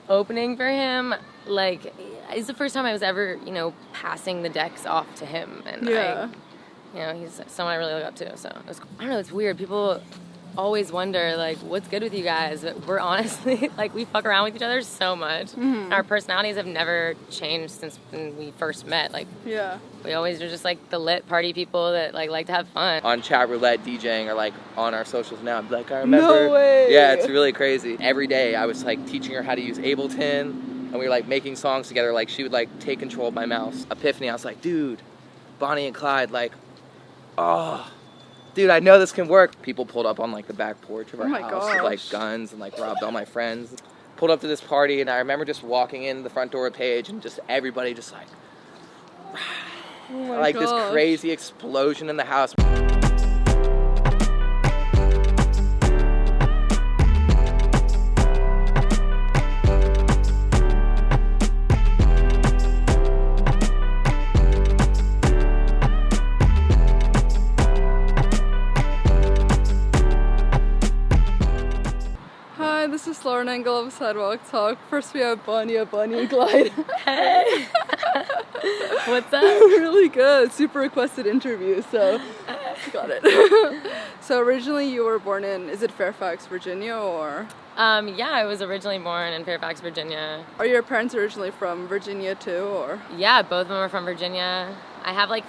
opening for him, like, it's the first time I was ever, you know, passing the decks off to him. And Yeah. you know, he's someone I really look up to. So it was, I don't know, it's weird. People always wonder, like, what's good with you guys? But we're honestly, like, we fuck around with each other so much. Mm-hmm. Our personalities have never changed since when we first met. Like, Yeah. we always are just, like, the lit party people that, like to have fun. On chat roulette, DJing, or like on our socials now. I'm like, I remember. No way. Yeah, it's really crazy. Every day I was like teaching her how to use Ableton, and we were like making songs together. Like she would like take control of my mouse. Epiphany, I was like, dude, Bonnie and Clyde, like, oh, dude, I know this can work. People pulled up on like the back porch of our house with like guns and like robbed all my friends. Pulled up to this party, and I remember just walking in the front door of Paige, and just everybody just like, Oh my like gosh. this crazy explosion in the house. Hi, this is Lauren Engel of Sidewalk Talk. First we have Bonnie and Clyde. Hey! What's up? Really good. Super requested interview, so got it. So originally you were born in, is it Fairfax, Virginia, or? Yeah, I was originally born in Fairfax, Virginia. Are your parents originally from Virginia too, or? Yeah, both of them are from Virginia. I have like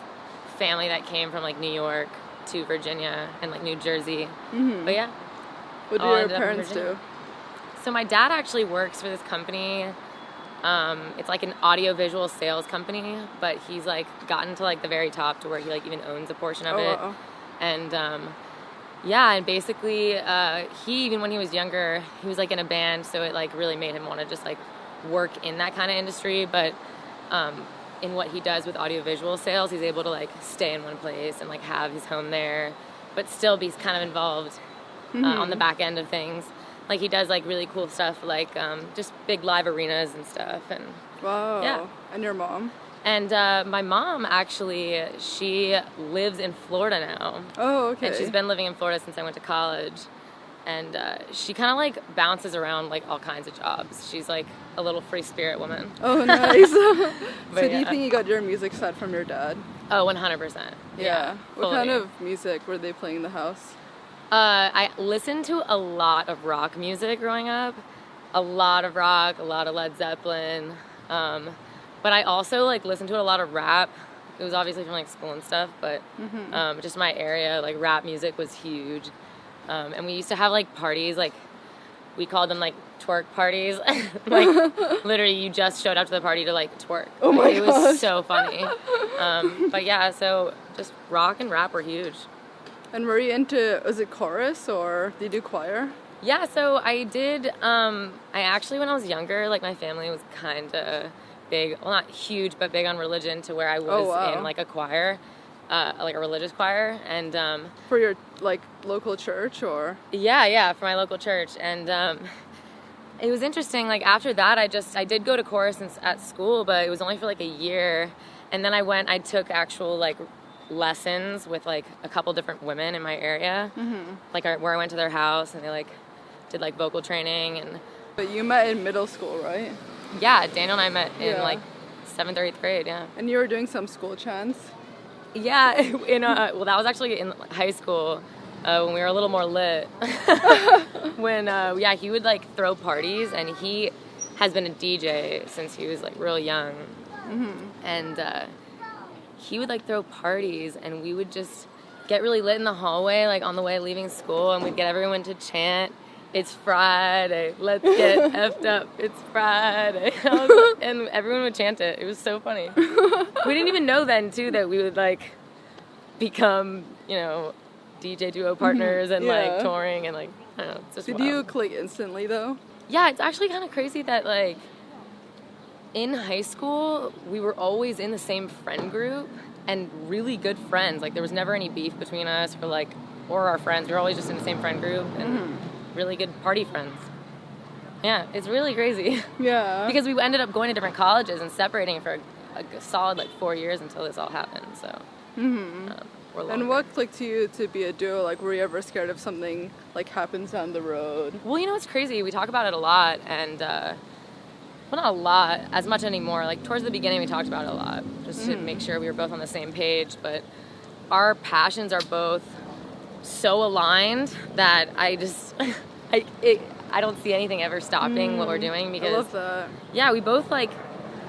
family that came from like New York to Virginia and like New Jersey. Mm-hmm. But yeah. What do all your ended up in parents Virginia. do? So my dad actually works for this company. It's like an audio-visual sales company, but he's like gotten to like the very top to where he like even owns a portion of it. Wow. And yeah, and basically he, even when he was younger, he was like in a band, so it like really made him want to just like work in that kind of industry. But in what he does with audio-visual sales, he's able to like stay in one place and like have his home there, but still be kind of involved on the back end of things. Like he does like really cool stuff, like just big live arenas and stuff. And Wow. Yeah. And your mom? and my mom actually, she lives in Florida now. Oh, okay. And she's been living in Florida since I went to college. And she kind of like bounces around like all kinds of jobs. She's like a little free spirit woman. Oh, nice. So But do you think you got your music side from your dad? Oh, 100%. Yeah. What fully. kind of music were they playing in the house? I listened to a lot of rock music growing up. A lot of rock, a lot of Led Zeppelin. But I also like listened to a lot of rap. It was obviously from like school and stuff, but just my area, like rap music was huge. And we used to have like parties, like we called them like twerk parties. Like literally you just showed up to the party to like twerk. Oh my It was so funny. But yeah, so just rock and rap were huge. And were you into, was it chorus or did you do choir? Yeah, so I did, I actually, when I was younger, like my family was kind of big, well not huge, but big on religion to where I was in like a choir, like a religious choir. And For your like local church or? yeah, for my local church. And it was interesting, like after that, I did go to chorus at school, but it was only for like a year. And then I took actual like lessons with like a couple different women in my area, like where I went to their house and they like did like vocal training. And But you met in middle school, right? yeah, Daniel and I met in Yeah. like 7th or 8th grade. Yeah, And you were doing some school chants? yeah. Well, that was actually in high school when we were a little more lit. When he would like throw parties, and he has been a DJ since he was like real young. And he would like throw parties, and we would just get really lit in the hallway, like on the way leaving school, and we'd get everyone to chant, "It's Friday, let's get effed up, it's Friday." And everyone would chant it. It was so funny. We didn't even know then, too, that we would like become, you know, DJ duo partners and like touring and like, I don't know, it's just Did wild. you click instantly though? Yeah, it's actually kind of crazy that like in high school, we were always in the same friend group and really good friends. Like there was never any beef between us or our friends. We were always just in the same friend group and really good party friends. Yeah, it's really crazy. Yeah. Because we ended up going to different colleges and separating for a solid like 4 years until this all happened. So, we're longer. And what clicked to you to be a duo? Like, were you ever scared of something like happens down the road? Well, you know, it's crazy. We talk about it a lot, and well, not a lot, as much anymore. Like, towards the beginning, we talked about it a lot, just to make sure we were both on the same page. But our passions are both so aligned that I just, I don't see anything ever stopping what we're doing, because I love that. Yeah, we both like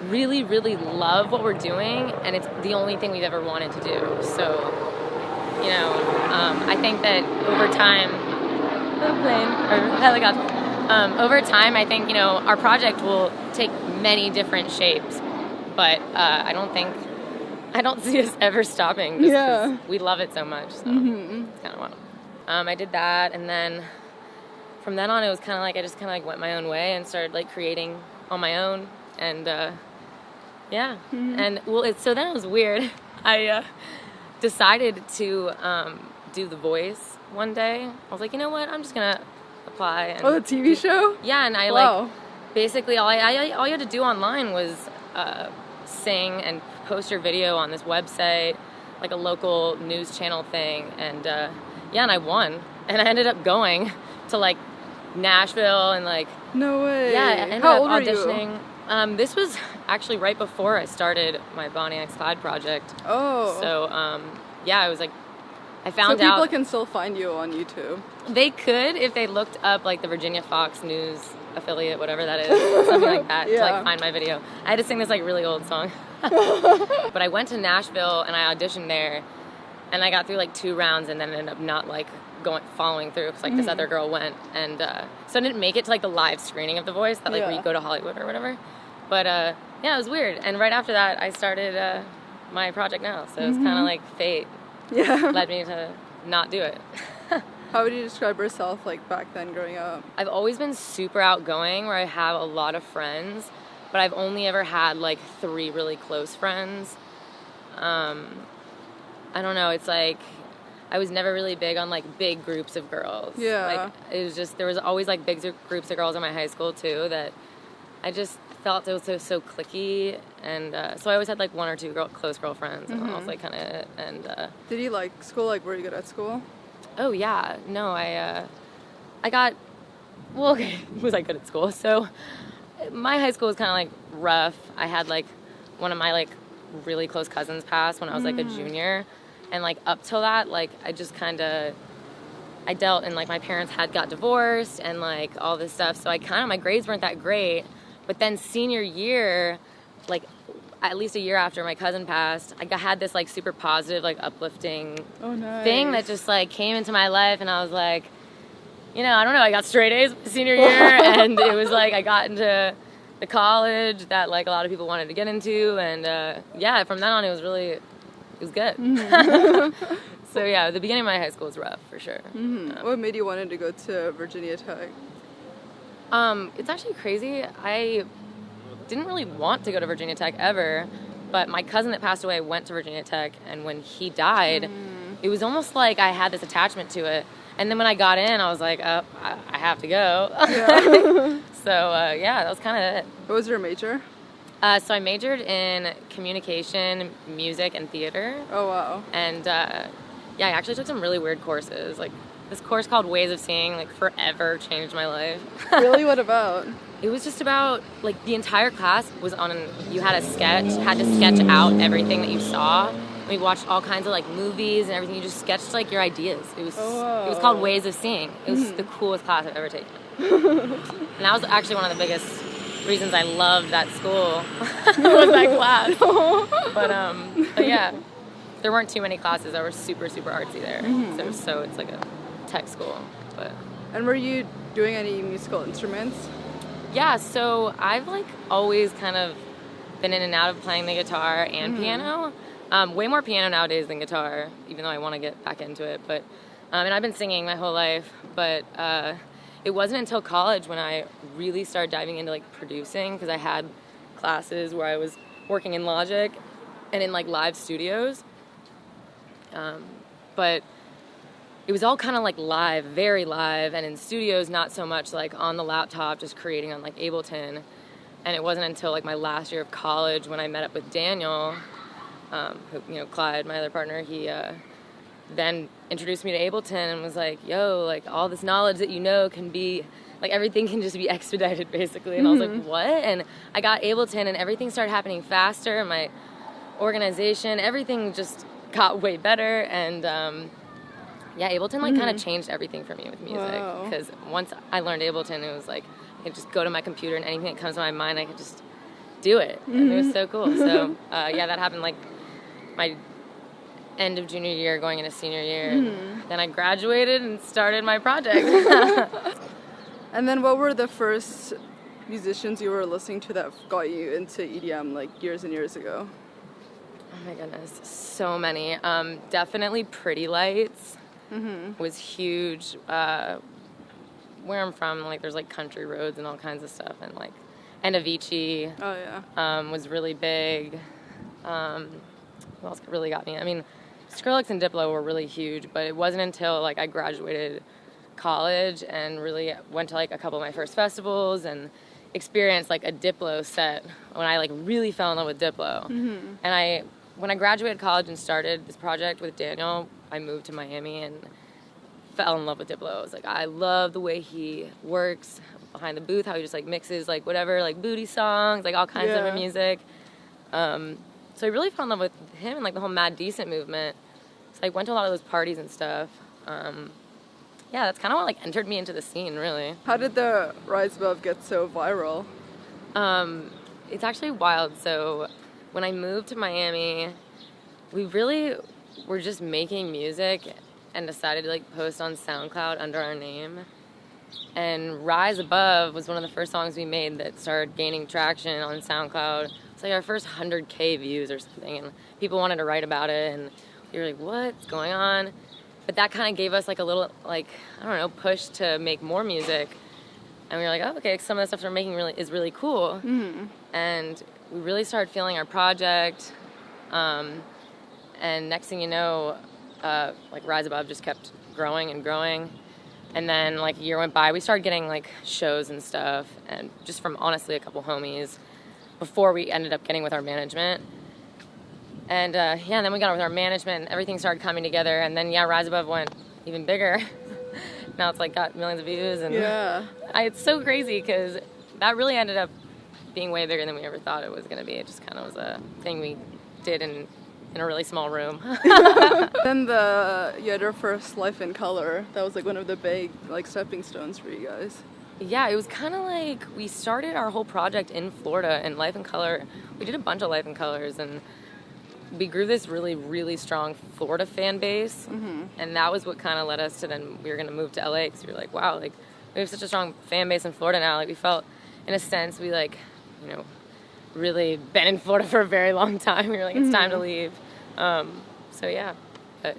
really, really love what we're doing, and it's the only thing we've ever wanted to do. So, you know, I think that over time, over time, I think, you know, our project will take many different shapes, but I don't see us ever stopping. Just 'cause we love it so much. So it's kind of wild. I did that, and then from then on, it was kind of like I just kind of like went my own way and started like creating on my own, and and well, so then it was weird. I decided to do The Voice one day. I was like, you know what? I'm just gonna apply. And the TV show? Yeah, and I like basically all you had to do online was sing and post your video on this website, like a local news channel thing, and and I won, and I ended up going to like Nashville and like no way. Yeah, I ended How up old auditioning. Are you? This was actually right before I started my Bonnie and Clyde project. Oh. So I was like, I found so out people can still find you on YouTube. They could if they looked up like the Virginia Fox News affiliate, whatever that is, something like that, to like find my video. I had to sing this like really old song. But I went to Nashville and I auditioned there, and I got through like 2 rounds, and then ended up not like following through because like this other girl went, and so I didn't make it to like the live screening of The Voice that like where you go to Hollywood or whatever. But it was weird. And right after that, I started my project now. So it's kind of like fate led me to not do it. How would you describe yourself like back then growing up? I've always been super outgoing, where I have a lot of friends, but I've only ever had like 3 really close friends. I don't know. It's like I was never really big on like big groups of girls. Yeah. Like it was just, there was always like big groups of girls in my high school too that I just felt it was so cliquey, and so I always had like 1 or 2 close girlfriends, and that was like kind of it. And did you like school? Like, were you good at school? oh yeah, no, I got, well, okay, was I good at school? So my high school was kind of like rough. I had like one of my like really close cousins pass when I was like a junior, and like up till that, like I just kind of, I dealt, and like my parents got divorced and like all this stuff, so my grades weren't that great. But then senior year, like at least a year after my cousin passed, I had this like super positive, like uplifting thing that just like came into my life, and I was like, you know, I don't know, I got straight A's senior year, and it was like I got into the college that like a lot of people wanted to get into, and from then on it was good. So yeah, the beginning of my high school was rough for sure. What made you wanted to go to Virginia Tech? It's actually crazy. I didn't really want to go to Virginia Tech ever, but my cousin that passed away went to Virginia Tech, and when he died, it was almost like I had this attachment to it. And then when I got in, I was like, oh, I have to go. Yeah. So, that was kind of it. What was your major? So I majored in communication, music, and theater. Oh, wow. And, I actually took some really weird courses. Like, this course called Ways of Seeing, like, forever changed my life. Really? What about? It was just about, like, the entire class was you had to sketch out everything that you saw. We watched all kinds of like movies and everything. You just sketched like your ideas. It was It was called Ways of Seeing. It was the coolest class I've ever taken. And that was actually one of the biggest reasons I loved that school was that class. But yeah, there weren't too many classes that were super, super artsy there. So it's like a tech school. But and were you doing any musical instruments? Yeah, so I've like always kind of been in and out of playing the guitar and piano. Way more piano nowadays than guitar, even though I want to get back into it. But and I've been singing my whole life, but it wasn't until college when I really started diving into like producing, because I had classes where I was working in Logic and in like live studios. But it was all kind of like live, very live, and in studios not so much like on the laptop, just creating on like Ableton. And it wasn't until like my last year of college when I met up with Daniel, who, Clyde, my other partner, he then introduced me to Ableton and was like, yo, like all this knowledge that you know can be like everything can just be expedited basically. And I was like, what? And I got Ableton and everything started happening faster. My organization, everything just got way better. And yeah, Ableton like kind of changed everything for me with music. Because once I learned Ableton, it was like I could just go to my computer and anything that comes to my mind, I could just do it. And it was so cool. So yeah, that happened like my end of junior year going into senior year. And then I graduated and started my project. And then what were the first musicians you were listening to that got you into EDM like years and years ago? Oh my goodness, so many. Definitely Pretty Lights was huge. Where I'm from, like there's like country roads and all kinds of stuff, and like Avicii was really big. Who else really got me? I mean, Skrillex and Diplo were really huge, but it wasn't until like I graduated college and really went to like a couple of my first festivals and experienced like a Diplo set when I like really fell in love with Diplo. And when I graduated college and started this project with Daniel, I moved to Miami and fell in love with Diplo. I was like, I love the way he works behind the booth, how he just like mixes like whatever, like booty songs, like all kinds of different music. So I really fell in love with him and like the whole Mad Decent movement. So I went to a lot of those parties and stuff. Yeah, that's kind of what like entered me into the scene, really. How did the Rise Above get so viral? It's actually wild. So when I moved to Miami, we really were just making music and decided to like post on SoundCloud under our name. And Rise Above was one of the first songs we made that started gaining traction on SoundCloud. It's like our first 100K views or something, and people wanted to write about it, and we were like, what's going on? But that kind of gave us like a little, like, I don't know, push to make more music. And we were like, oh, okay, some of the stuff we're making is really cool. And we really started feeling our project. And next thing you know, like Rise Above just kept growing and growing. And then like a year went by, we started getting like shows and stuff, and just from honestly a couple homies before we ended up getting with our management. And yeah, and then we got with our management and everything started coming together. And then yeah, Rise Above went even bigger. Now it's like got millions of views, and it's so crazy because that really ended up being way bigger than we ever thought it was going to be. It just kind of was a thing we did in a really small room. Then you had your first Life in Color. That was like one of the big like stepping stones for you guys. Yeah, it was kind of like we started our whole project in Florida, and Life in Color, we did a bunch of Life in Colors, and we grew this really, really strong Florida fan base, and that was what kind of led us to then we were going to move to LA, because we were like, wow, like we have such a strong fan base in Florida now. Like we felt, in a sense, we like, you know, really been in Florida for a very long time. We were like, it's time to leave. So yeah, but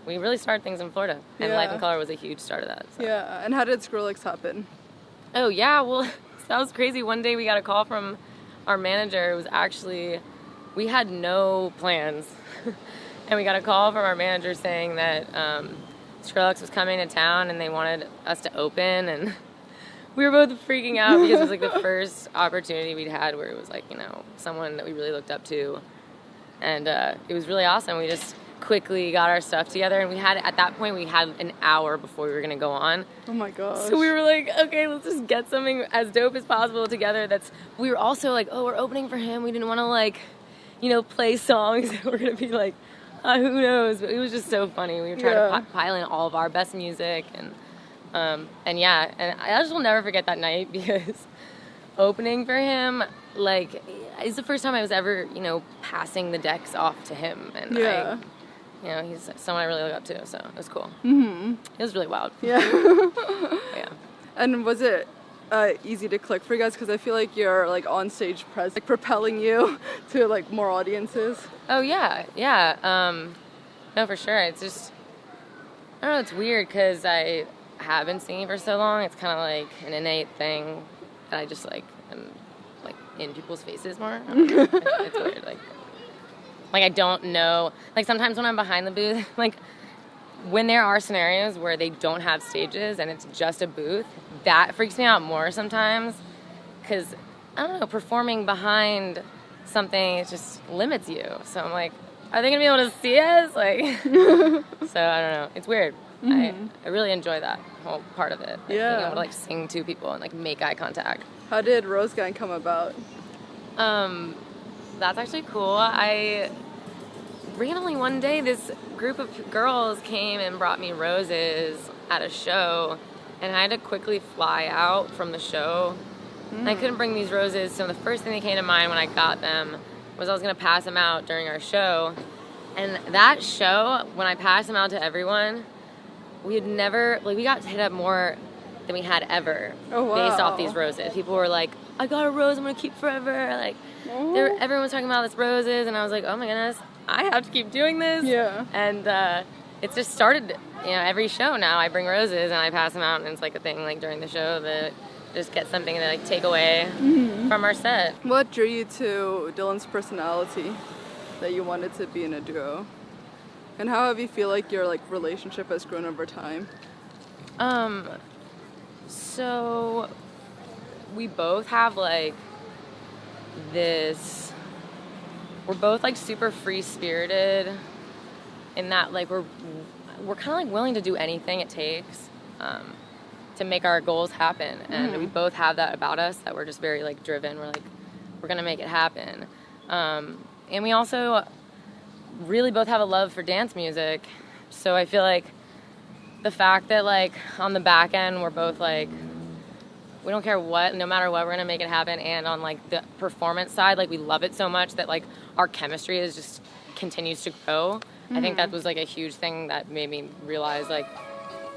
we really started things in Florida, and Life in Color was a huge start of that. So. Yeah, and how did Skrillex happen? Oh yeah, well, that was crazy. One day we got a call from our manager. It was actually, we had no plans. And we got a call from our manager saying that Skrillex was coming to town and they wanted us to open, and we were both freaking out because it was like the first opportunity we'd had where it was like, you know, someone that we really looked up to. And it was really awesome. We just quickly got our stuff together, and at that point we had an hour before we were going to go on. Oh my gosh. So we were like, okay, let's just get something as dope as possible together. We were also like, oh, we're opening for him. We didn't want to like, you know, play songs that were going to be like, who knows? But it was just so funny. We were trying to pile in all of our best music, and yeah, and I just will never forget that night because opening for him, like, it's the first time I was ever, you know, passing the decks off to him, and you know, he's someone I really look up to, so it was cool. It was really wild. Yeah. Yeah. And was it easy to click for you guys? Because I feel like you're like on stage presence, like propelling you to like more audiences. Oh yeah. No, for sure. It's just, I don't know, it's weird because I have been singing for so long. It's kind of like an innate thing that I just like am like in people's faces more. I don't know. It's weird. Like I don't know. Like sometimes when I'm behind the booth, like when there are scenarios where they don't have stages and it's just a booth, that freaks me out more sometimes. Because I don't know, performing behind something, it just limits you. So I'm like, are they gonna be able to see us? Like, so I don't know. It's weird. I really enjoy that. whole part of it. Like, Yeah. being able to like sing to people and like make eye contact. How did Rose Gang come about? That's actually cool. I randomly one day, this group of girls came and brought me roses at a show, and I had to quickly fly out from the show. And I couldn't bring these roses, so the first thing that came to mind when I got them was I was going to pass them out during our show. And that show, when I passed them out to everyone, we had never, like, we got hit up more than we had ever. Oh, wow. Based off these roses. People were like, I got a rose I'm going to keep forever. Like, everyone was talking about this roses, and I was like, oh my goodness, I have to keep doing this. Yeah. And it's just started, every show now I bring roses and I pass them out, and it's like a thing like during the show that just get something to like take away from our set. What drew you to Dylan's personality that you wanted to be in a duo? And how have you feel like your like relationship has grown over time? So we both have like this, we're both like super free-spirited in that like we're kind of like willing to do anything it takes to make our goals happen, and we both have that about us, that we're just very like driven. We're like, we're gonna make it happen, and we also really both have a love for dance music. So I feel like the fact that like on the back end we're both like, we don't care what, no matter what, we're gonna make it happen. And on like the performance side, like we love it so much that like our chemistry is just continues to grow. I think that was like a huge thing that made me realize like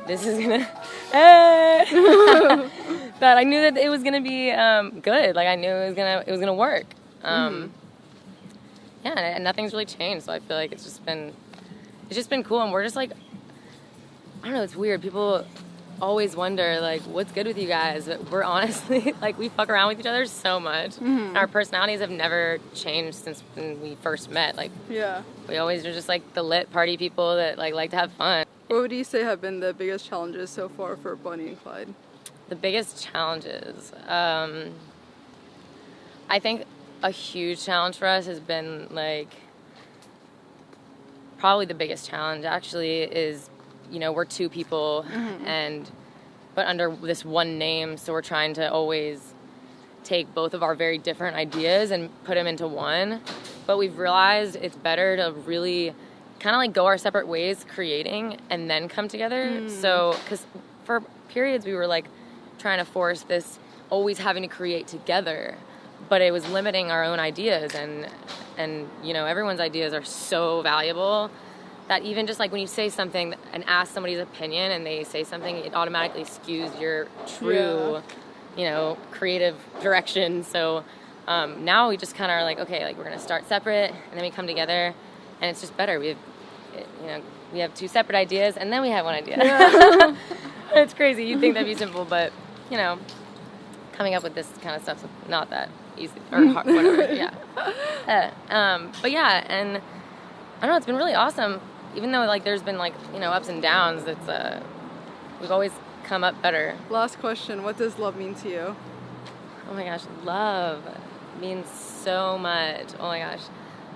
this is gonna that I knew that it was gonna be good. Like I knew it was gonna work. Yeah, and nothing's really changed. So I feel like it's just been cool, and we're just like, I don't know, it's weird. People always wonder like what's good with you guys, but we're honestly like we fuck around with each other so much. And our personalities have never changed since when we first met. Like we always are just like the lit party people that like to have fun. What would you say have been the biggest challenges so far for Bonnie and Clyde? The biggest challenges, I think a huge challenge for us has been like, probably the biggest challenge actually is, we're two people but under this one name, so we're trying to always take both of our very different ideas and put them into one. But we've realized it's better to really kind of like go our separate ways creating and then come together. So, because for periods we were like trying to force this always having to create together, but it was limiting our own ideas, and everyone's ideas are so valuable that even just like when you say something and ask somebody's opinion and they say something, it automatically skews your true creative direction. So now we just kind of are like, okay, like we're gonna start separate and then we come together, and it's just better. We have two separate ideas and then we have one idea. It's crazy. You'd think that'd be simple, but coming up with this kind of stuff's not that easy or hard, whatever. But yeah, and I don't know, it's been really awesome. Even though like there's been like ups and downs, it's we've always come up better. Last question: what does love mean to you? Oh my gosh, love means so much. Oh my gosh,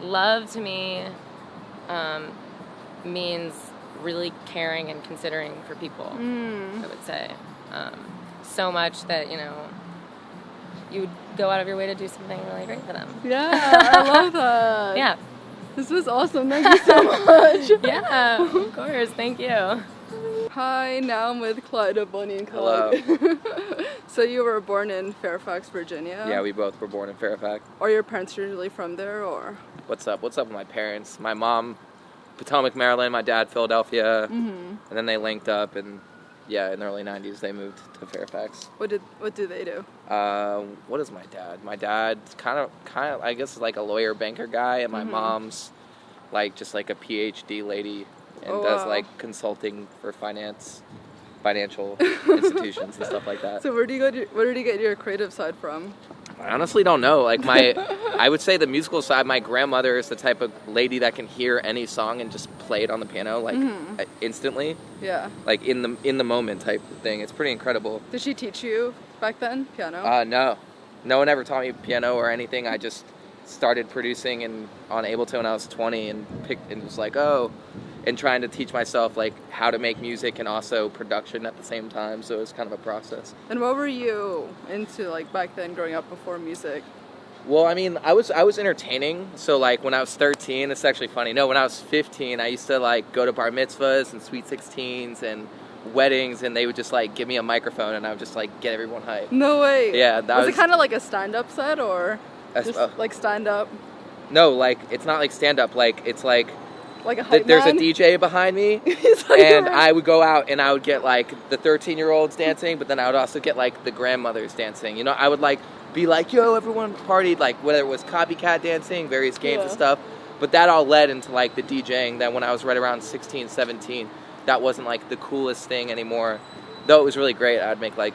love to me means really caring and considering for people. I would say so much that you would go out of your way to do something really great for them. Yeah, I love that. Yeah. This was awesome. Thank you so much. Yeah, of course. Thank you. Hi, now I'm with Clyde of Bonnie and Clyde. Hello. So you were born in Fairfax, Virginia? Yeah, we both were born in Fairfax. Are your parents usually from there, or? What's up with my parents? My mom, Potomac, Maryland. My dad, Philadelphia. And then they linked up, and yeah, in the early 90s they moved to Fairfax. What do they do? What is my dad? My dad's kind of I guess like a lawyer banker guy, and my mom's like just like a PhD lady and does like consulting for financial institutions and stuff like that. So where did you get your creative side from? I honestly don't know. Like I would say the musical side, my grandmother is the type of lady that can hear any song and just play it on the piano like instantly. Yeah. Like in the moment type of thing. It's pretty incredible. Did she teach you back then, piano? No. No one ever taught me piano or anything. I just started producing on Ableton when I was 20 and was like, oh, and trying to teach myself like how to make music and also production at the same time. So it was kind of a process. And what were you into like back then, growing up before music? Well, I mean, I was entertaining. So like when I was 13, it's actually funny. No, when I was 15, I used to like go to bar mitzvahs and sweet 16s and weddings, and they would just like give me a microphone and I would just like get everyone hyped. No way. Yeah, was it kind of like a stand-up set or just like stand-up? No, like it's not like stand-up. Like it's like a hype there's man? a DJ behind me, like and I would go out and I would get like the 13-year-olds dancing, but then I would also get like the grandmothers dancing. You know, I would like be like, yo, everyone partied, like whether it was copycat dancing, various games and stuff. But that all led into like the DJing. That when I was right around 16, 17, that wasn't like the coolest thing anymore. Though it was really great. I'd make like,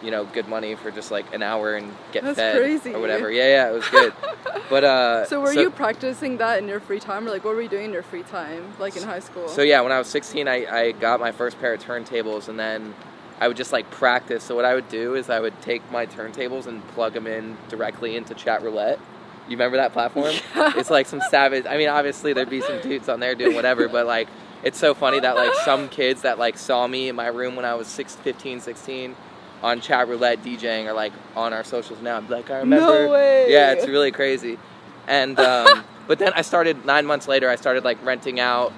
you know, good money for just like an hour and get fed crazy. or whatever. Yeah, it was good. But so were you practicing that in your free time, or like what were you doing in your free time, like in high school? So yeah, when I was 16, I got my first pair of turntables, and then I would just like practice. So what I would do is I would take my turntables and plug them in directly into chat roulette. You remember that platform? It's like some savage. I mean, obviously there'd be some dudes on there doing whatever, but like it's so funny that like some kids that like saw me in my room when I was 15, 16 on chat roulette DJing are like on our socials now. I'm like, I remember. No way. Yeah, it's really crazy. And but then I started 9 months later. I started like renting out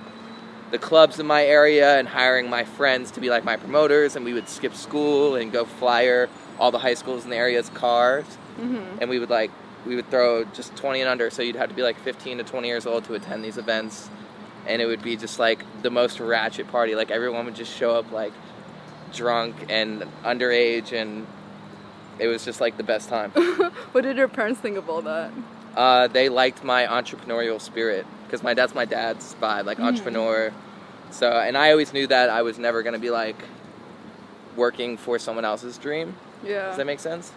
the clubs in my area and hiring my friends to be like my promoters, and we would skip school and go flyer all the high schools in the area's cars, and we would throw just 20 and under, so you'd have to be like 15 to 20 years old to attend these events, and it would be just like the most ratchet party. Like everyone would just show up like drunk and underage, and it was just like the best time. What did your parents think of all that? They liked my entrepreneurial spirit, because that's my dad's vibe, like entrepreneur. So, and I always knew that I was never going to be like working for someone else's dream. Yeah. Does that make sense?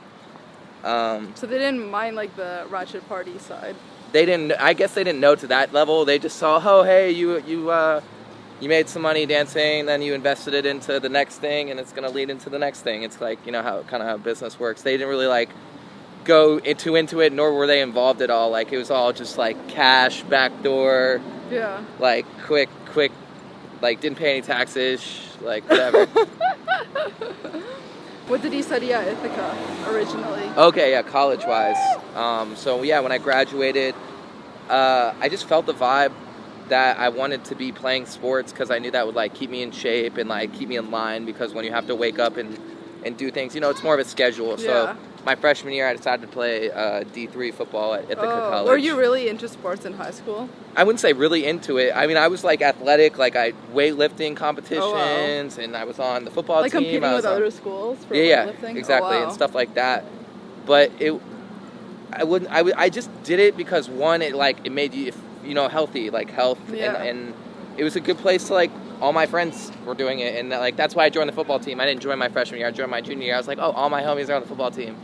So they didn't mind like the ratchet party side? They didn't, I guess they didn't know to that level. They just saw, oh, hey, you made some money dancing, then you invested it into the next thing, and it's going to lead into the next thing. It's like, you know, how business works. They didn't really like go into it, nor were they involved at all. Like it was all just like cash, backdoor, like quick, like didn't pay any taxes, like whatever. What did you study at Ithaca originally? Okay, yeah, college-wise. So yeah, when I graduated, I just felt the vibe that I wanted to be playing sports, because I knew that would like keep me in shape and like keep me in line, because when you have to wake up and do things, you know, it's more of a schedule. So my freshman year, I decided to play D3 football at Ithaca College. Were you really into sports in high school? I wouldn't say really into it. I mean, I was like athletic, like I weightlifting competitions, and I was on the football like team. Like competing with other schools for yeah, weightlifting? Exactly, and stuff like that. But I just did it because one, it made you, you know, healthy, like health, and it was a good place to like, all my friends were doing it, and like that's why I joined the football team. I didn't join my freshman year, I joined my junior year. I was like, oh, all my homies are on the football team.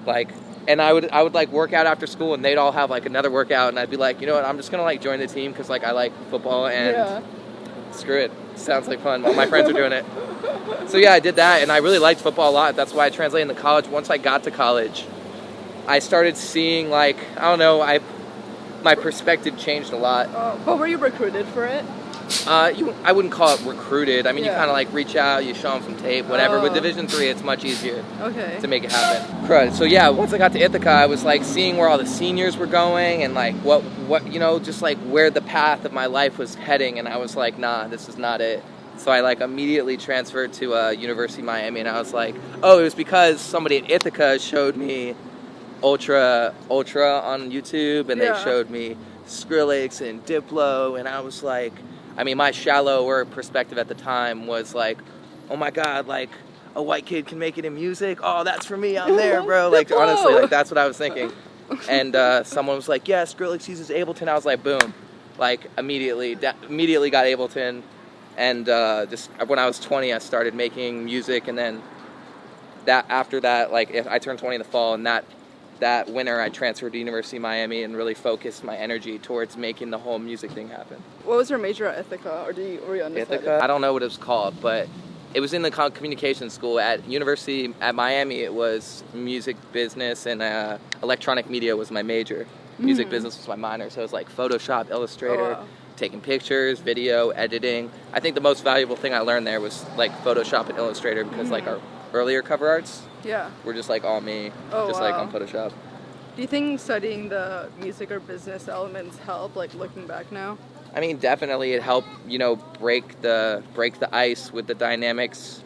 Like, and I would like work out after school, and they'd all have like another workout, and I'd be like, you know what, I'm just gonna like join the team because like I like football, and screw it, sounds like fun. All my friends are doing it. So yeah, I did that, and I really liked football a lot. That's why I translated into college. Once I got to college, I started seeing like, I don't know, my perspective changed a lot. But were you recruited for it? I wouldn't call it recruited. I mean, you kind of like reach out, you show them some tape, whatever. With Division III, it's much easier to make it happen. So yeah, once I got to Ithaca, I was like seeing where all the seniors were going, and like what you know, just like where the path of my life was heading, and I was like, nah, this is not it. So I like immediately transferred to University of Miami, and I was like, oh, it was because somebody at Ithaca showed me Ultra on YouTube, and they showed me Skrillex and Diplo, and I was like, I mean, my shallower perspective at the time was like, oh my God, like a white kid can make it in music. Oh, that's for me. I'm there, bro. Like honestly, like that's what I was thinking. And someone was like, yeah, Skrillex uses Ableton. I was like, boom, like immediately got Ableton. And just when I was 20, I started making music, and then after that, like I turned 20 in the fall, and that winter I transferred to University of Miami and really focused my energy towards making the whole music thing happen. What was your major at Ithaca, or were you undecided? Ithaca? I don't know what it was called, but it was in the communications school. At University at Miami, it was music business, and electronic media was my major. Music business was my minor, so it was like Photoshop, Illustrator, taking pictures, video, editing. I think the most valuable thing I learned there was like Photoshop and Illustrator, because like our earlier cover arts were just like all me, like on Photoshop. Do you think studying the music or business elements help, like looking back now? I mean, definitely it helped, you know, break the ice with the dynamics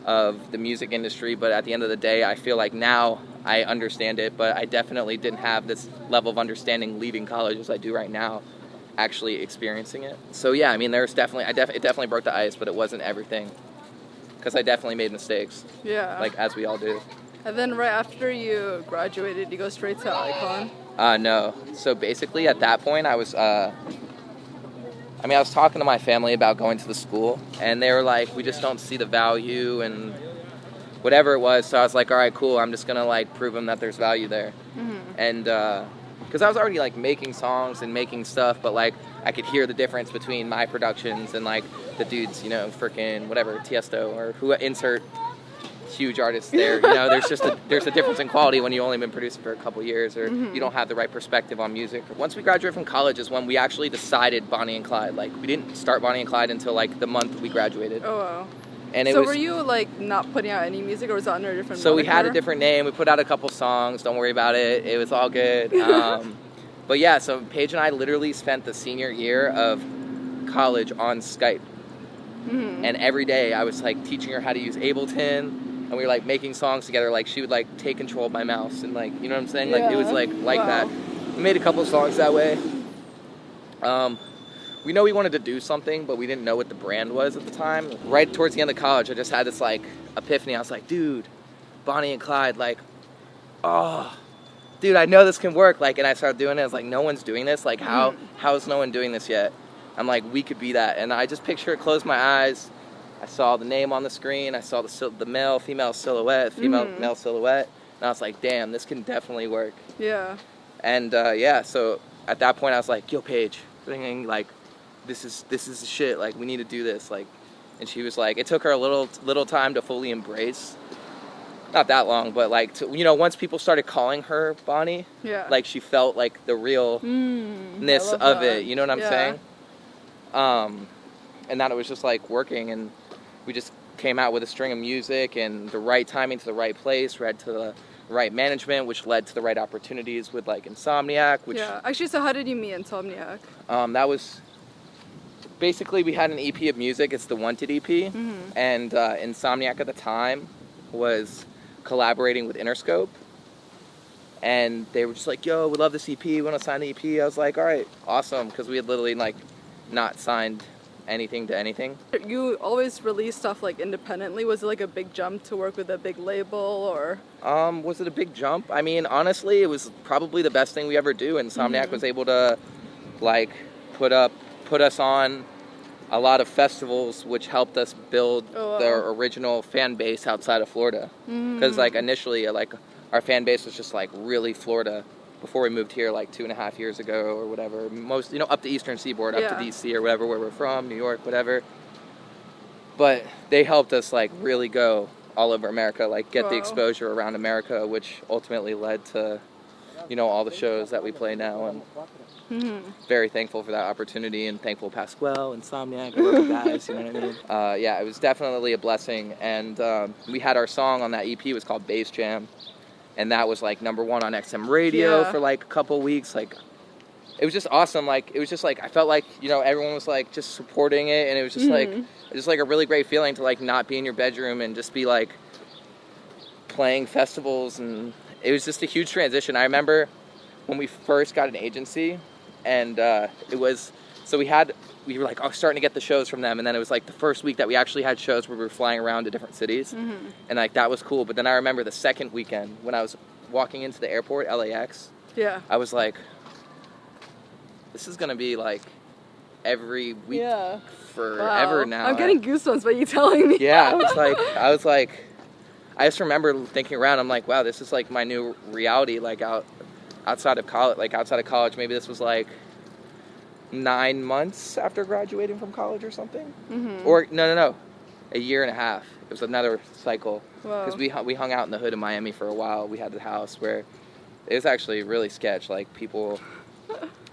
of the music industry, but at the end of the day, I feel like now I understand it, but I definitely didn't have this level of understanding leaving college as I do right now, actually experiencing it. So yeah, I mean, there's definitely, it definitely broke the ice, but it wasn't everything, because I definitely made mistakes. Yeah. Like, as we all do. And then right after you graduated, you go straight to Icon? No. So basically at that point, I was talking to my family about going to the school, and they were like, we just don't see the value and whatever it was. So I was like, all right, cool. I'm just going to like prove them that there's value there. And because I was already like making songs and making stuff, but like I could hear the difference between my productions and like the dudes, you know, freaking whatever, Tiesto or who insert huge artists there. You know, there's a difference in quality when you've only been producing for a couple years, or you don't have the right perspective on music. Once we graduated from college is when we actually decided Bonnie and Clyde. Like, we didn't start Bonnie and Clyde until like the month we graduated. Oh wow. And so were you like not putting out any music, or was it under a different So moniker? We had a different name. We put out a couple songs. Don't worry about it. It was all good. But yeah, so Paige and I literally spent the senior year of college on Skype. And every day I was like teaching her how to use Ableton. And we were like making songs together. Like, she would like take control of my mouse and like, you know what I'm saying? Like, it was like that. We made a couple songs that way. We know we wanted to do something, but we didn't know what the brand was at the time. Right towards the end of college, I just had this like epiphany. I was like, dude, Bonnie and Clyde, like, oh, dude, I know this can work. Like, and I started doing it. I was like, no one's doing this. Like, how is no one doing this yet? I'm like, we could be that. And I just picture it, closed my eyes. I saw the name on the screen. I saw the male-female silhouette, female-male silhouette. And I was like, damn, this can definitely work. Yeah. And so at that point I was like, yo, Paige, thinking like, this is the shit. Like, we need to do this. Like, and she was like, it took her a little time to fully embrace. Not that long, but like, you know, once people started calling her Bonnie, like, she felt like the realness of it. You know what I'm saying? And that it was just like working, and we just came out with a string of music and the right timing to the right place, led to the right management, which led to the right opportunities with like Insomniac. Which actually, so how did you meet Insomniac? That was basically, we had an EP of music. It's the Wanted EP, and Insomniac at the time was collaborating with Interscope, and they were just like, yo, we love this EP, we want to sign the EP. I was like, all right, awesome, because we had literally like not signed anything to anything. You always release stuff like independently. Was it like a big jump to work with a big label, or? Was it a big jump? I mean, honestly, it was probably the best thing we ever do. Insomniac was able to like put us on a lot of festivals, which helped us build their original fan base outside of Florida. Because like initially, like, our fan base was just like really Florida before we moved here like 2.5 years ago or whatever. Most, you know, up the Eastern Seaboard, up to DC or whatever, where we're from, New York, whatever. But they helped us like really go all over America, like get the exposure around America, which ultimately led to, you know, all the shows that we play now. And very thankful for that opportunity, and thankful Pasquale, Insomniac, all the guys, you know what I mean? Yeah, it was definitely a blessing. And we had our song on that EP, it was called Bass Jam. And that was like #1 on XM radio for like a couple weeks. Like, it was just awesome. Like, it was just like, I felt like, you know, everyone was like just supporting it, and it was just like a really great feeling to like not be in your bedroom and just be like playing festivals. And it was just a huge transition. I remember when we first got an agency, and it was, so we were like, starting to get the shows from them, and then it was like the first week that we actually had shows where we were flying around to different cities, and like that was cool. But then I remember the second weekend when I was walking into the airport, LAX, I was like, this is gonna be like every week forever now. I'm getting goosebumps by you telling me. It's like, I just remember thinking around, I'm like, wow, this is like my new reality, like outside of college. Maybe this was like 9 months after graduating from college or something. Or no, a year and a half. It was another cycle, because we hung out in the hood of Miami for a while. We had the house where it was actually really sketch. Like, people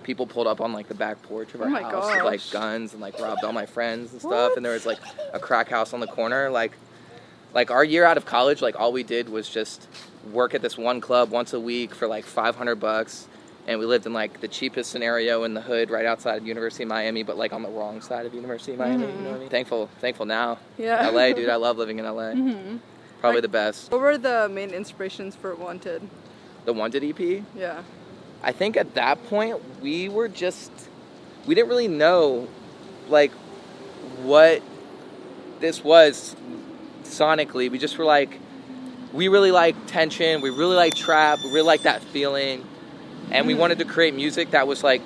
people pulled up on like the back porch of our Oh my house with like gosh. guns and like robbed all my friends and stuff. What? And there was like a crack house on the corner. Like our year out of college, like all we did was just work at this one club once a week for like $500. And we lived in like the cheapest scenario in the hood right outside of University of Miami, but like on the wrong side of University of Miami, you know what I mean? Thankful now. Yeah. LA, dude, I love living in LA. Probably the best. What were the main inspirations for Wanted? The Wanted EP? Yeah. I think at that point we didn't really know like what this was sonically. We just were like, we really like tension, we really like trap, we really like that feeling, and we wanted to create music that was like,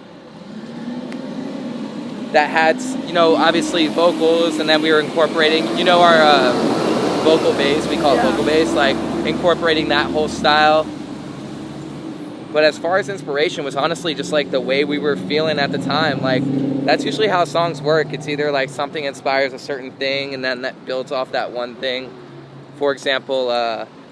that had, you know, obviously vocals, and then we were incorporating, you know, our vocal bass, we call it vocal bass, like incorporating that whole style. But as far as inspiration was honestly just like the way we were feeling at the time. Like that's usually how songs work. It's either like something inspires a certain thing and then that builds off that one thing. For example,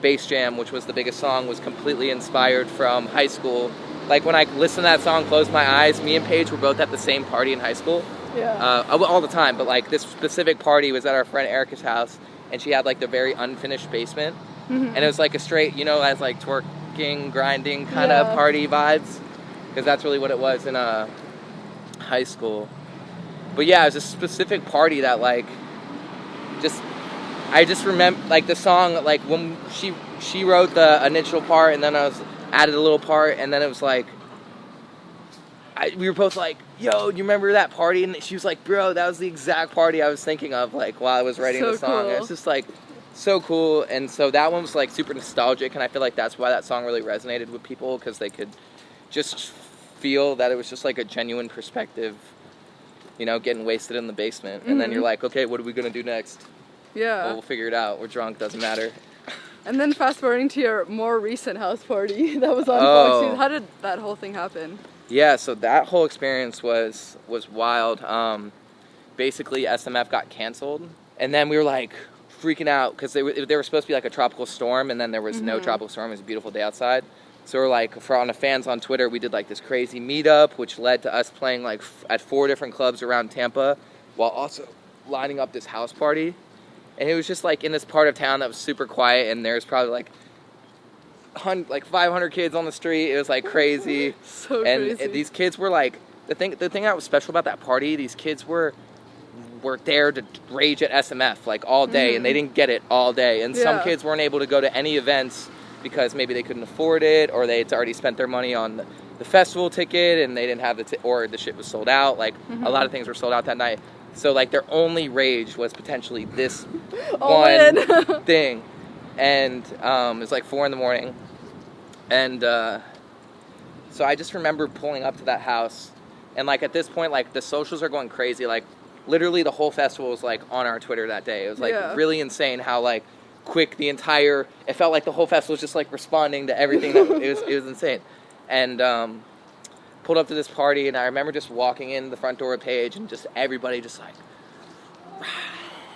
Bass Jam, which was the biggest song, was completely inspired from high school. Like when I listened to that song, Close My Eyes, me and Paige were both at the same party in high school. Yeah. All the time, but like this specific party was at our friend Erica's house, and she had like the very unfinished basement. And it was like a straight, you know, as like twerking, grinding kind of party vibes, because that's really what it was in high school. But yeah, it was a specific party that like I just remember like the song, like when she wrote the initial part and then I was added a little part, and then it was like we were both like, yo, do you remember that party? And she was like, bro, that was the exact party I was thinking of like while I was writing the song. Cool. It's just like so cool. And so that one was like super nostalgic, and I feel like that's why that song really resonated with people, because they could just feel that it was just like a genuine perspective, you know, getting wasted in the basement. And then you're like, okay, what are we gonna do next? Yeah. Well, we'll figure it out. We're drunk, doesn't matter. And then fast forwarding to your more recent house party that was on Fox. How did that whole thing happen? Yeah, so that whole experience was wild. Basically, SMF got canceled, and then we were like freaking out because they were supposed to be like a tropical storm, and then there was no tropical storm. It was a beautiful day outside. So we're like, on the fans on Twitter, we did like this crazy meetup, which led to us playing like at 4 different clubs around Tampa, while also lining up this house party. And it was just like in this part of town that was super quiet, and there's probably like 500 kids on the street. It was like crazy. So and crazy. These kids were like, the thing that was special about that party, these kids were there to rage at SMF like all day, and they didn't get it all day. And some kids weren't able to go to any events because maybe they couldn't afford it, or they had already spent their money on the festival ticket and they didn't have or the shit was sold out. Like a lot of things were sold out that night. So like their only rage was potentially this one thing. And it was like 4 a.m. And so I just remember pulling up to that house, and like at this point, like the socials are going crazy. Like literally the whole festival was like on our Twitter that day. It was like really insane how like quick it felt like the whole festival was just like responding to everything. It was insane. And pulled up to this party, and I remember just walking in the front door of Paige, and just everybody just like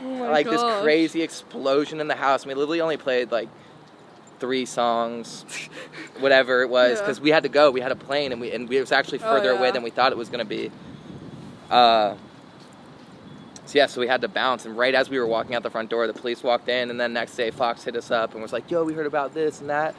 like this crazy explosion in the house. And we literally only played like 3 songs, whatever it was, because we had to go. We had a plane, and it was actually further away than we thought it was going to be. So we had to bounce, and right as we were walking out the front door, the police walked in, and then next day Fox hit us up and was like, yo, we heard about this and that.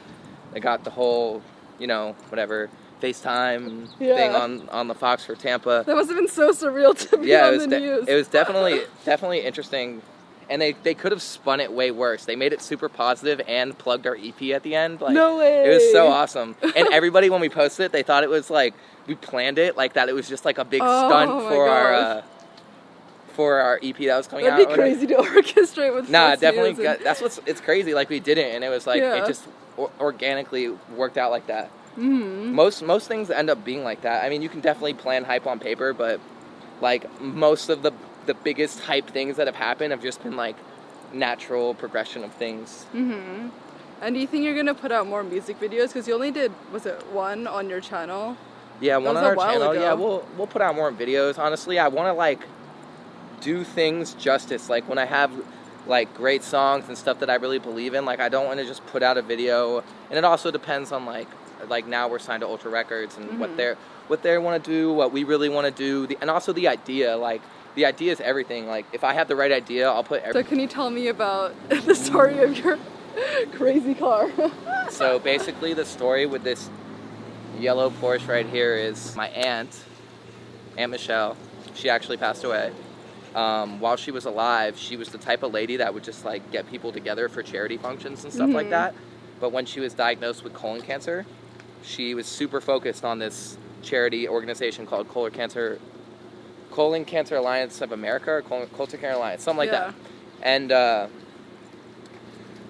They got the whole, you know, whatever, FaceTime thing on the Fox for Tampa. That must have been so surreal to be on the news. It was definitely interesting. And they could have spun it way worse. They made it super positive and plugged our EP at the end. Like, no way. It was so awesome. And everybody, when we posted it, they thought it was like, we planned it, like that it was just like a big stunt for our EP that was coming out. That'd be crazy to orchestrate with. Nah, definitely. It's crazy. Like we did it, and it was like, it just organically worked out like that. Mm-hmm. Most things end up being like that. I mean, you can definitely plan hype on paper, but like most of the biggest hype things that have happened have just been like natural progression of things. Mm-hmm. And do you think you're gonna put out more music videos? Because you only did, was it 1 on your channel? Yeah, 1 on our channel. Ago. Yeah, we'll put out more videos. Honestly, I want to like do things justice. Like when I have like great songs and stuff that I really believe in, like I don't want to just put out a video. And it also depends on like like now we're signed to Ultra Records, and what they want to do, what we really want to do, and also the idea. Like the idea is everything. Like if I have the right idea, I'll put. So can you tell me about the story of your crazy car? So basically, the story with this yellow Porsche right here is my Aunt Michelle. She actually passed away. While she was alive, she was the type of lady that would just like get people together for charity functions and stuff like that. But when she was diagnosed with colon cancer, she was super focused on this charity organization called Colon Cancer Alliance of America, or Colon Cancer Alliance, something like that. And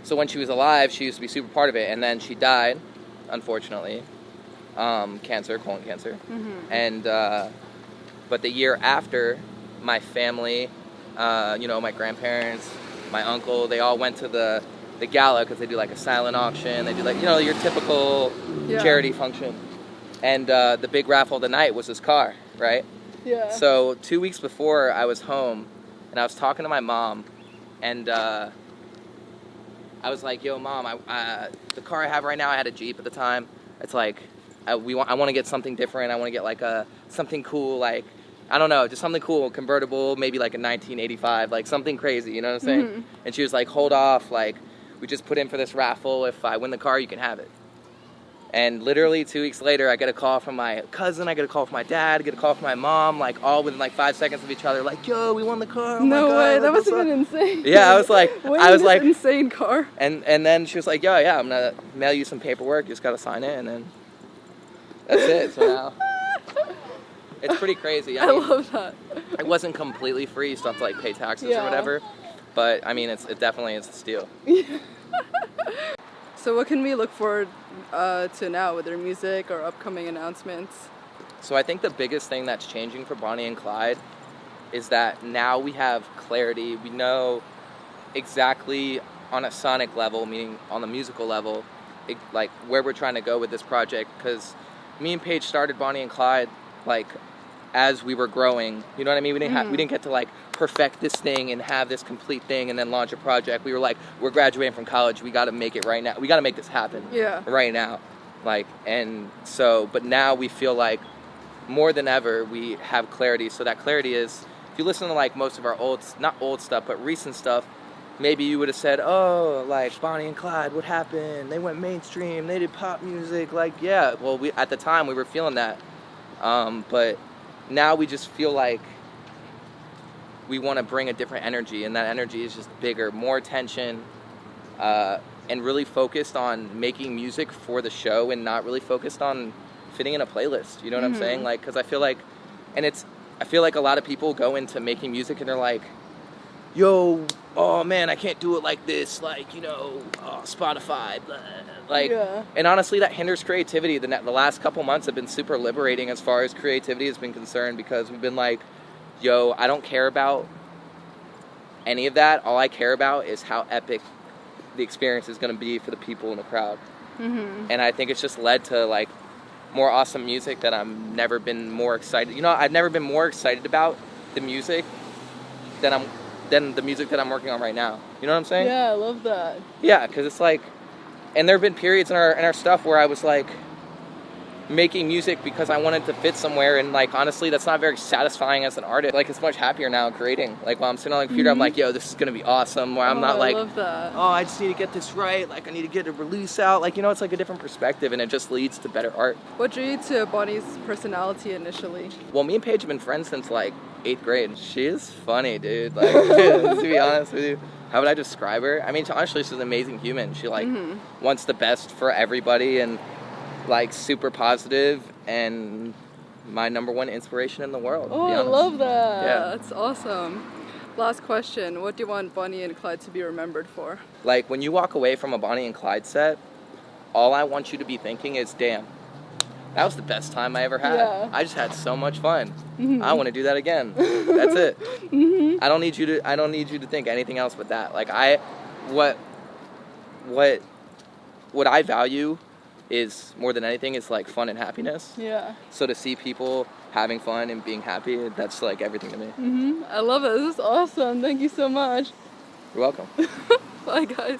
so when she was alive, she used to be super part of it, and then she died, unfortunately, colon cancer. And but the year after, my family, my grandparents, my uncle, they all went to the gala because they do like a silent auction. They do like, your typical charity function. And the big raffle of the night was this car, right? Yeah. So 2 weeks before, I was home and I was talking to my mom, and I was like, yo, Mom, the car I have right now, I had a Jeep at the time. It's like, I want to get something different. I want to get like something cool, like, I don't know, just something cool, convertible, maybe like a 1985, like something crazy, you know what I'm saying? And she was like, hold off, like, we just put in for this raffle. If I win the car, you can have it. And literally 2 weeks later, I get a call from my cousin, I get a call from my dad, I get a call from my mom, like all within like 5 seconds of each other, like, yo, we won the car. Oh No my God, way, that like, must have been insane. Yeah, I was like, insane car. And then she was like, yo, yeah, I'm gonna mail you some paperwork, you just gotta sign it, and then that's it. So now, it's pretty crazy. I love that. It wasn't completely free, you still have to like pay taxes or whatever, but I mean, it definitely is a steal. So what can we look forward to now with their music or upcoming announcements? So I think the biggest thing that's changing for Bonnie and Clyde is that now we have clarity. We know exactly on a sonic level, meaning on the musical level, like where we're trying to go with this project. Because me and Paige started Bonnie and Clyde like as we were growing. You know what I mean? We didn't get to like perfect this thing and have this complete thing and then launch a project. We were like, we're graduating from college. We got to make it right now. We got to make this happen right now. Like, and so, but now we feel like more than ever we have clarity. So that clarity is, if you listen to like most of our not old stuff, but recent stuff, maybe you would have said, oh, like Bonnie and Clyde, what happened? They went mainstream. They did pop music. Like, yeah, well, at the time we were feeling that. But now we just feel like we want to bring a different energy, and that energy is just bigger, more attention, and really focused on making music for the show and not really focused on fitting in a playlist. You know what I'm saying? Like, because I feel like a lot of people go into making music and they're like, yo, oh man, I can't do it like this, like, Spotify, blah. Like, and honestly, that hinders creativity. The last couple months have been super liberating as far as creativity has been concerned, because we've been like, yo, I don't care about any of that. All I care about is how epic the experience is going to be for the people in the crowd. And I think it's just led to like more awesome music that I've never been more excited. I've never been more excited about the music than the music that I'm working on right now. You know what I'm saying? Yeah, I love that. Yeah, because it's like, and there have been periods in our stuff where I was like making music because I wanted to fit somewhere, and like honestly, that's not very satisfying as an artist. Like, it's much happier now creating. Like, while I'm sitting on the computer, I'm like, yo, this is gonna be awesome. Where I'm not like, love that. Oh, I just need to get this right. Like, I need to get a release out. Like, it's like a different perspective, and it just leads to better art. What drew you to Bonnie's personality initially? Well, me and Paige have been friends since like 8th grade. She is funny, dude. Like, to be honest with you. How would I describe her? I mean, honestly, she's an amazing human. She like wants the best for everybody, and like super positive, and my number one inspiration in the world. Oh, I love that. Yeah. That's awesome. Last question. What do you want Bonnie and Clyde to be remembered for? Like, when you walk away from a Bonnie and Clyde set, all I want you to be thinking is, damn, that was the best time I ever had. Yeah. I just had so much fun. I want to do that again. That's it. I don't need you to think anything else but that. Like, what I value is, more than anything, is like fun and happiness. Yeah. So to see people having fun and being happy, that's like everything to me. I love it. This is awesome. Thank you so much. You're welcome. Bye, guys.